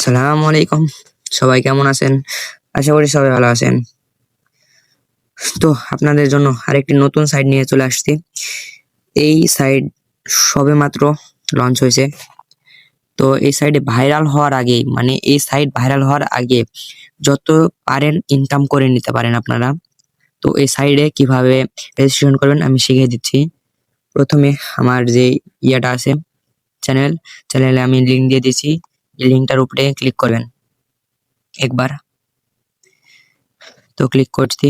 আসসালামু আলাইকুম। সবাই কেমন আছেন? আশা করি সবাই ভালো আছেন। তো আপনাদের জন্য আরেকটি নতুন সাইট নিয়ে চলে আসছি। এই সাইট সবেমাত্র লঞ্চ হয়েছে। তো এই সাইটে ভাইরাল হওয়ার আগে, মানে এই সাইট ভাইরাল হওয়ার আগে যত পারেন ইনকাম করে নিতে পারেন আপনারা। তো এই সাইটে কিভাবে রেজিস্ট্রেশন করবেন আমি শিখিয়ে দিচ্ছি। প্রথমে আমার যে ইয়েটা আছে চ্যানেলে আমি লিঙ্ক দিয়ে দিচ্ছি। এই লিঙ্কটার উপরে ক্লিক করবেন একবার। তো ক্লিক করছি।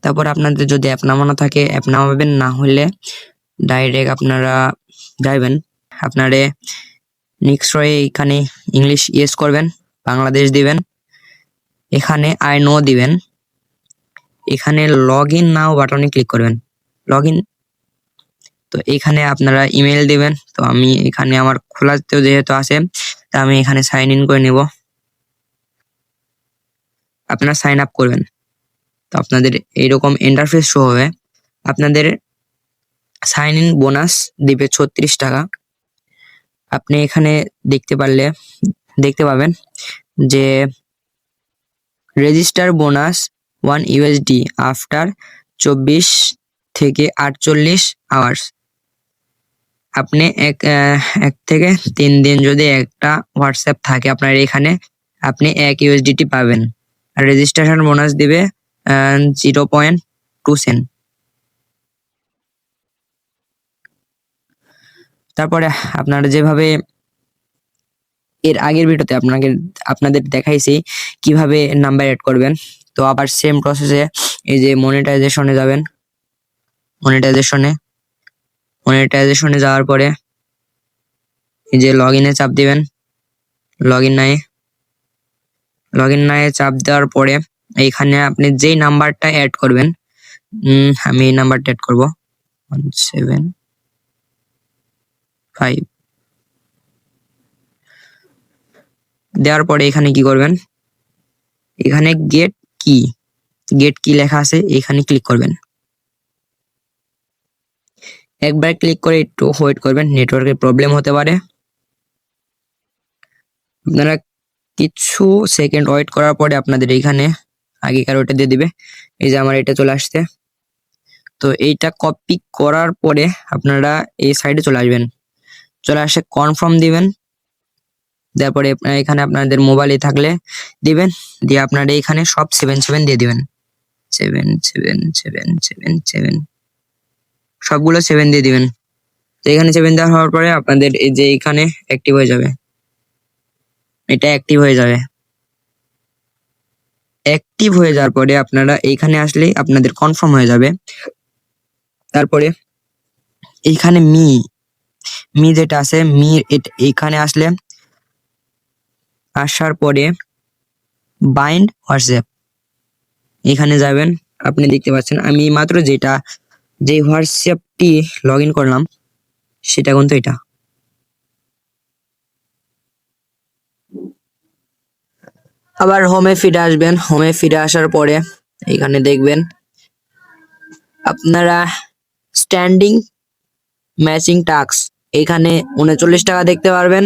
তারপর আপনাদের যদি অ্যাপ নামানো থাকে অ্যাপ নামাবেন, না হলে ডাইরেক্ট আপনারা যাইবেন। আপনারে নিশ্চয়ই এখানে ইংলিশ ইয়েস করবেন, বাংলাদেশ দিবেন, এখানে আই নো দিবেন, এখানে লগ ইন নাও বাটনে ক্লিক করবেন। লগ ইন, তো এখানে আপনারা ইমেল দিবেন। তো আমি এখানে আমার খোলাতে যেহেতু আছে তা আমি এখানে সাইন ইন করে নেব। আপনারা সাইন আপ করবেন। তো আপনাদের এইরকম ইন্টারফেস শো হবে। আপনাদের সাইন ইন বোনাস দিবে 36 টাকা। আপনি এখানে দেখতে পাবেন যে রেজিস্টার বোনাস 1 USD আফটার 24 থেকে 48 আওয়ার্স। আপনি এক থেকে 3 দিন যদি একটা হোয়াটসঅ্যাপ থাকে আপনার এখানে, আপনি 1 USDT পাবেন। আর রেজিস্ট্রেশন বোনাস দিবে 0.2 সেন্ট। তারপরে আপনারা যেভাবে এর আগের ভিডিওতে আপনাদের দেখাইছি কিভাবে নাম্বার অ্যাড করবেন, তো আবার সেম প্রসেসে এই যে মনিটাইজেশনে যাবেন। মনিটাইজেশনে যাওয়ার পরে এই যে লগ ইনে চাপ দিবেন। লগ ইন নাই চাপ দেওয়ার পরে এইখানে আপনি যেই নাম্বারটা অ্যাড করবেন, আমি এই নাম্বারটা অ্যাড করব 175। দেওয়ার পরে এখানে কি করবেন, এখানে গেট কি লেখা আছে এখানে ক্লিক করবেন। একবার ক্লিক করে একটু ওয়েট করবেন, নেটওয়ার্কের প্রবলেম হতে পারে। আপনারা কিছু সেকেন্ড ওয়েট করার পরে আপনাদের এইখানে আগেকার ওইটা দিয়ে দিবে। এই যে আমার এটা চলে আসছে। তো এইটা কপি করার পরে আপনারা এই সাইডে চলে আসবেন। চলে আসে কনফার্ম দিবেন। তারপরে এখানে আপনাদের মোবাইলে থাকলে দিবেন, দিয়ে আপনারা এখানে সব 77 দিয়ে দিবেন। 7 সবগুলো 7 দিয়ে দিবেন। তো এখানে 7 দেওয়া হওয়ার পরে আপনাদের এই যে এখানে অ্যাক্টিভ হয়ে যাবে। এটা অ্যাক্টিভ হয়ে যাবে। অ্যাক্টিভ হয়ে যাওয়ার পরে আপনারা এইখানে আসলে আপনাদের কনফার্ম হয়ে যাবে। তারপরে এইখানে মি যেটা আছে এইখানে আসার পরে বাইন্ড হোয়াটসঅ্যাপ এখানে যাবেন। আপনি দেখতে পাচ্ছেন আমি মাত্র যে হোয়াটসঅ্যাপটি লগ ইন করলাম সেটা কিন্তু এটা। আবার হোমে ফিরে আসবেন। হোমে ফিরে আসার পরে এখানে দেখবেন আপনারা স্ট্যান্ডিং ম্যাচিং টাস্ক এখানে 39 টাকা দেখতে পারবেন।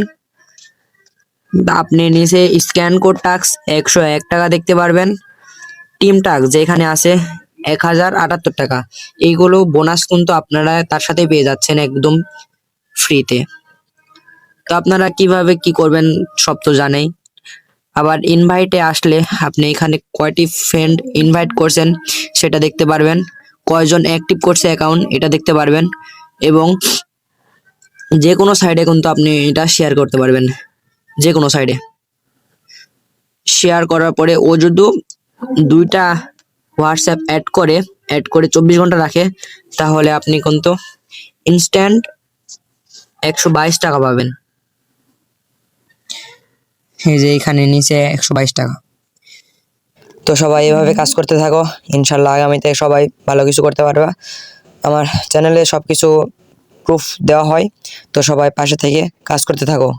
আপনি নিচে স্ক্যান কোড টাস্ক 101 টাকা দেখতে পারবেন। টিম টাস্ক যেখানে আছে 1078 টাকা। এইগুলো বোনাস কিন্তু আপনারা তার সাথে পেয়ে যাচ্ছেন একদম ফ্রিতে। তো আপনারা কিভাবে কি করবেন সব তো জানেই। আবার ইনভাইটে আসলে আপনি এখানে কয়টি ফ্রেন্ড ইনভাইট করছেন সেটা দেখতে পারবেন, কয়জন অ্যাক্টিভ করছে অ্যাকাউন্ট এটা দেখতে পারবেন, এবং যে কোনো সাইডে কিন্তু আপনি এটা শেয়ার করতে পারবেন। যে কোনো সাইডে শেয়ার করার পরে ও যদি 2টা হোয়াটসঅ্যাপ অ্যাড করে 24 ঘন্টা রাখে, তাহলে আপনি কিন্তু ইনস্ট্যান্ট 122 টাকা পাবেন। এই যে এখানে নিচে 122 টাকা। তো সবাই এভাবে কাজ করতে থাকো, ইনশাল্লাহ আগামীতে সবাই ভালো কিছু করতে পারবে। আমার চ্যানেলে সবকিছু প্রুফ দেওয়া হয়, তো সবাই পাশে থেকে কাজ করতে থাকো।